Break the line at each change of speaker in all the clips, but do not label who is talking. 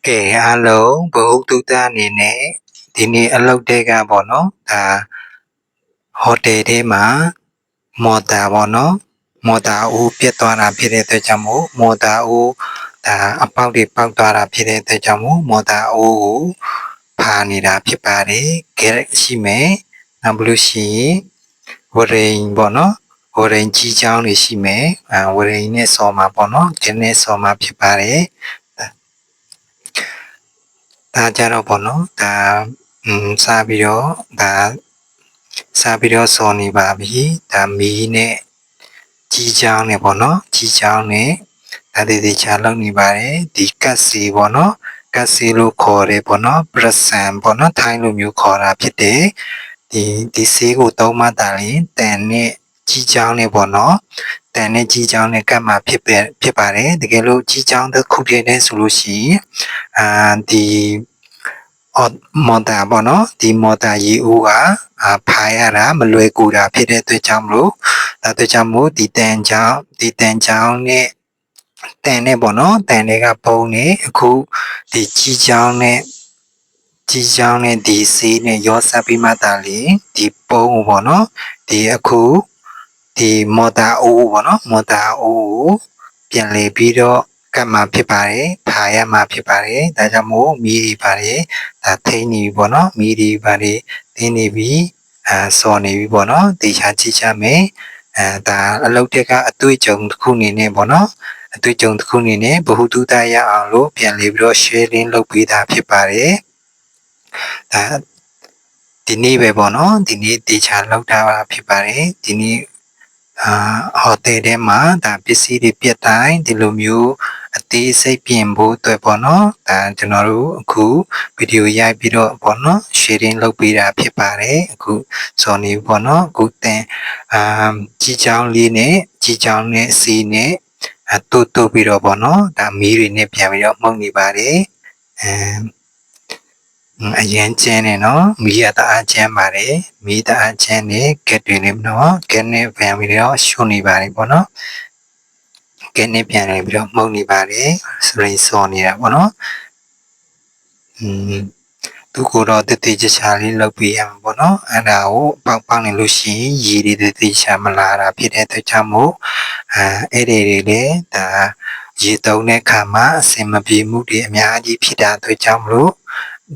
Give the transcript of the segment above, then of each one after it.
ကဲအားလုံးဘုဟုတုတအနေနဲ့ဒီနေ့အလုပ်တဲကပေါ့နော်ဒါဟိုတယ်ထဲမှာမော်တာပေါ့နော်မော်တာဦးပြတ်သွားတာဖြစ်တဲ့အတွက်ကြောင့်မို့မော်တာဦးဒါအပေါက်တွေပေါက်သွားတာဖြစ်တဲ့အတွက်ကြောင့်မို့မော်တာဦးကိုဖာနေတာဖြစ်ပါတယ်ကဲရှိမယ်နောက်ဘလို့ရှိရင်ဝရိန်ပေါ့နော်ဝရိန်ကြီးချောင်းတွေရှိမယ်ဝရိန်နဲ့ဆော်မှာပေါ့နော်ဒီနဲ့ဆော်မှာဖြစ်ပါတယ်ဒါကြတော့ပေါ့နော်ဒါစပြီးတော့စော်နေပါပြီဒါမီးနဲ့ကြီးချောင်းနဲ့ပေါ့နော်ကြီးချောင်းနဲ့ဒါတွေချလောက်နေပါတယ်ဒီကတ်စီပေါ့နော်ကတ်စီလို့ခေါ်တယ်ပေါ့နော်ပရဆန်ပေါ့နော်ထိုင်းလိုမျိုးခေါ်တာဖြစ်တယ်ဒီဆေးကိုသုံးမှတာလေတန်နဲ့ကြီးချောင်းနဲ့ပေါ့နော်တန်နဲ့ကြီးချောင်းနဲ့ကတ်မှာဖြစ်ပါတယ်တကယ်လို့ကြီးချောင်းတစ်ခုတည်းနဲ့ဆိုလို့ရှိရင်ဒီမော်တာပေါ့နော်ဒီမော်တာရေဦးကဖာရတာမလွယ်ကူတာဖြစ်တဲ့အတွက်ကြောင့်မလို့ဒါအတွက်ကြောင့်မို့ဒီတန်ချောင်းနဲ့တန်နဲ့ပေါ့နော်တန်တွေကပုံနေအခုဒီကြီးချောင်းနဲ့ဒီဆေးနဲ့ရောစပ်ပြီးမှတာလေဒီပုံကိုပေါ့နော်ဒီအခုဒီမော်တာအိုးပေါ့နော်မော်တာအိုးကိုပြန်လေပြီးတော့ကတ်မှာဖြစ်ပါတယ်ဖာရမှာဖြစ်ပါတယ်ဒါကြောင့်မို့မီးတွေပါတယ်ဒါထိန်းနေပြီပေါ့နော်မီးတွေပါတယ်ထိန်းနေပြီစော်နေပြီပေါ့နော်တေချာကြည့်ချမယ်ဒါအလုပ်တက်ကအတွေ့အကြုံတစ်ခုအနေနဲ့ပေါ့နော်အတွေ့အကြုံတစ်ခုအနေနဲ့ဘ ഹു တုတရအောင်လို့ပြန်လေပြီးတော့ sharing လုပ်ပေးတာဖြစ်ပါတယ်ဒါဒီနေ့ပဲပေါ့နော်ဒီနေ့တေချာလောက်တာဖြစ်ပါတယ်ဒီနေ့ဟိုတယ်ထဲမှာဒါပစ္စည်းတွေပြတ်တိုင်းဒီလိုမျိုးအသေးစိတ်ပြင်ဖို့အတွက်ပေါ့နော်ဒါကျွန်တော်တို့အခုဗီဒီယိုရိုက်ပြီးတော့ပေါ့နော် sharing လုပ်ပေးတာဖြစ်ပါတယ်အခုစော်နေပေါ့နော်အခုတင်ကြီးချောင်းလေးနဲ့ကြီးချောင်းနဲ့စီနဲ့တိုးပြီးတော့ပေါ့နော်ဒါမီးတွေနဲ့ပြန်ပြီးတော့မှုန့်နေပါတယ်အရင်ကျင်းနေနော်မီးရတအားကျင်းပါတယ်မီးတအားကျင်းနေကက်တွေနေနော်ကက်နဲ့ပြန်ပြီးတော့ရှုံနေပါတယ်ပေါ့နော်ကက်နဲ့ပြန်ပြီးတော့မှုန့်နေပါတယ်စရိန်စော်နေတာပေါ့နော်သူကိုတော့တတိချာလေးလုပ်ပေးရမှာပေါ့နော်အဲ့ဒါကိုပေါက်နေလို့ရှိရင်ရေတွေတတိချာမလာတာဖြစ်တဲ့အတွက်ကြောင့်မို့အဲ့ဒီတွေလည်းဒါရေတုံးတဲ့ခါမှာအဆင်မပြေမှုတွေအများကြီးဖြစ်တာအတွက်ကြောင့်မလို့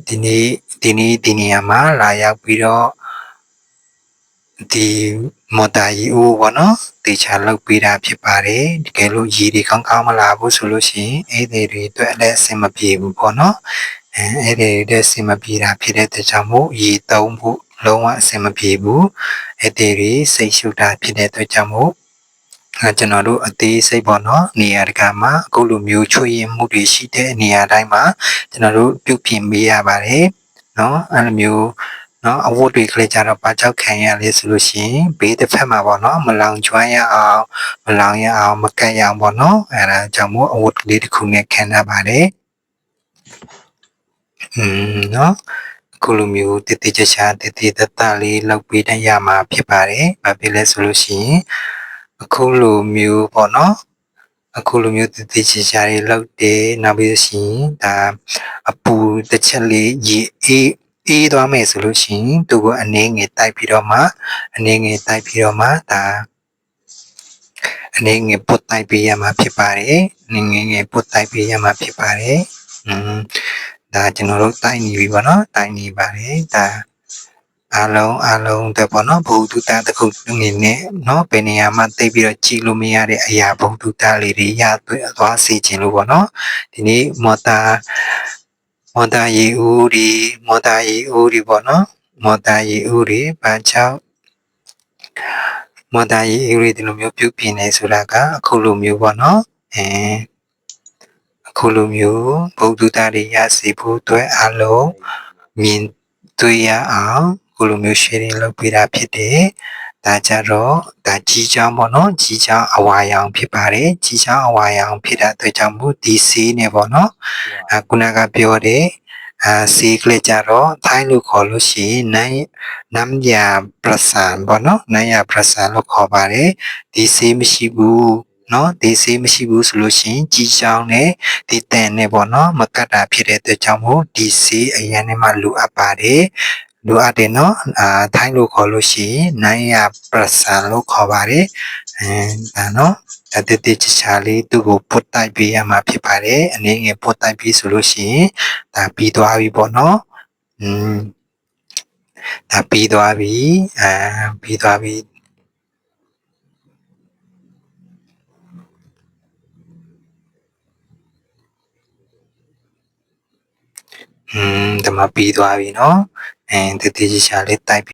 ဒီနေရာမှာလာရောက်ပြီးတော့ဒီမော်တာကြီးဦးပေါ့နော်တေချာလောက်ပေးတာဖြစ်ပါတယ်တကယ်လို့ရေတွေကောင်းမလာဘူးဆိုလို့ရှိရင်အဲ့ဒီတွေအတွက်လည်းအဆင်မပြေဘူးပေါ့နော်အဲ့ဒီတွေအဆင်မပြေတာဖြစ်တဲ့အတွက်ကြောင့်မို့ရေသုံးဖို့လုံးဝအဆင်မပြေဘူးအဲ့ဒီတွေစိတ်ရှုတာဖြစ်တဲ့အတွက်ကြောင့်မို့ကျွန်တော်တို့အသေးစိတ်ပေါ့နော်နေရာတကာမှာအခုလိုမျိုးချွေရင်မှုတွေရှိတဲ့နေရာတိုင်းမှာကျွန်တော်တို့ပြုပြင်ပေးရပါတယ်နော်အဲ့လိုမျိုးနော်အဝတ်တွေကလေးကြတော့ပါချောက်ခံရလေဆိုလို့ရှိရင်ဘေးတစ်ဖက်မှာပေါ့နော်မလောင်ကျွမ်းရအောင်မလောင်ရအောင်မကတ်ရအောင်ပေါ့နော်အဲ့ဒါကြောင့်မို့အဝတ်ကလေးတစ်ခုနဲ့ခံရပါတယ်နော်ခုလိုမျိုးတည်ချာတည်တလေးလောက်ပေးတတ်ရမှာဖြစ်ပါတယ်။ဘာဖြစ်လဲဆိုလို့ရှိရင်အခုလိုမျိုးပေါ့နော်အခုလိုမျိုးတည်ချာလေးလောက်တယ်နောက်ပြီးရှင်ဒါအပူတစ်ချက်လေးရေအေးသွားမယ်ဆိုလို့ရှိရင်သူကအနေငယ်တိုက်ပြီးတော့မှဒါအနေငယ်ပုတ်တိုက်ပေးရမှာဖြစ်ပါတယ်အနေငယ်ပုတ်တိုက်ပေးရမှာဖြစ်ပါတယ်ဒါကျွန်တော်တို့တိုက်နေပြီပေါ့နော်တိုက်နေပါတယ်ဒါအားလုံးတဲ့ပေါ့နော်ဘုဒ္ဓတာတစ်ခုအနေနဲ့နော်ဘယ်နေရာမှာတိတ်ပြီးတော့ကြည့်လို့မရတဲ့အရာဘုဒ္ဓတာလေးတွေရသွားစေခြင်းလို့ပေါ့နော်ဒီနေ့မော်တာရေဦးဒီပေါ့နော်မော်တာရေဦးဒီဘာကြောင့်မော်တာရေဦးဒီလိုမျိုးပြုတ်ပြင်းနေဆိုတာကအခုလိုမျိုးပေါ့နော်အခုလိုမျိုးဘုဒ္ဓတာတွေရစေဖို့အတွက်အလုံးမြင်တွေ့ရအောင်ခုလိုမျိုး sharing လုပ်ပေးတာဖြစ်တယ်ဒါကြတော့ဒါကြီးချောင်းပေါ့နော်ကြီးချောင်းအဝါရောင်ဖြစ်ပါတယ်ကြီးချောင်းအဝါရောင်ဖြစ်တဲ့အတွက်ကြောင့်မို့ဒီဆေးနေပေါ့နော်ခုနကပြောတဲ့ဆေးကလေးကြတော့ထိုင်းလို့ခေါ်လို့ရှိရင်နမ်ယာပရဆန်ပေါ့နော်နမ်ယာပရဆန်လို့ခေါ်ပါတယ်ဒီဆေးမရှိဘူး နော်ဒီဆေးမရှိဘူးဆိုလို့ရှိရင်ကြီးချောင်းနဲ့ဒီတန်နဲ့ပေါ့နော်မကတ်တာဖြစ်တဲ့အတွက်ကြောင့်မို့ဒီဆေးအရင်နဲ့မှလိုအပ်ပါတယ်လိုအပ်တယ်နော်ထိုင်းလို့ခေါ်လို့ရှိရင်နိုင်ရပရဆန်လို့ခေါ်ပါတယ်ဒါနော်တတိချာလေးသူ့ကိုပုတ်တိုက်ပေးရမှာဖြစ်ပါတယ်အနေငယ်ပုတ်တိုက်ပြီးဆိုလို့ရှိရင်ဒါပြီးသွားပြီပေါ့နော်ဒါပြီးသွားပြီပြီးသွားပြီဒီမှာပြီးသွားပြီเนาะတတိချာလေးတိုက်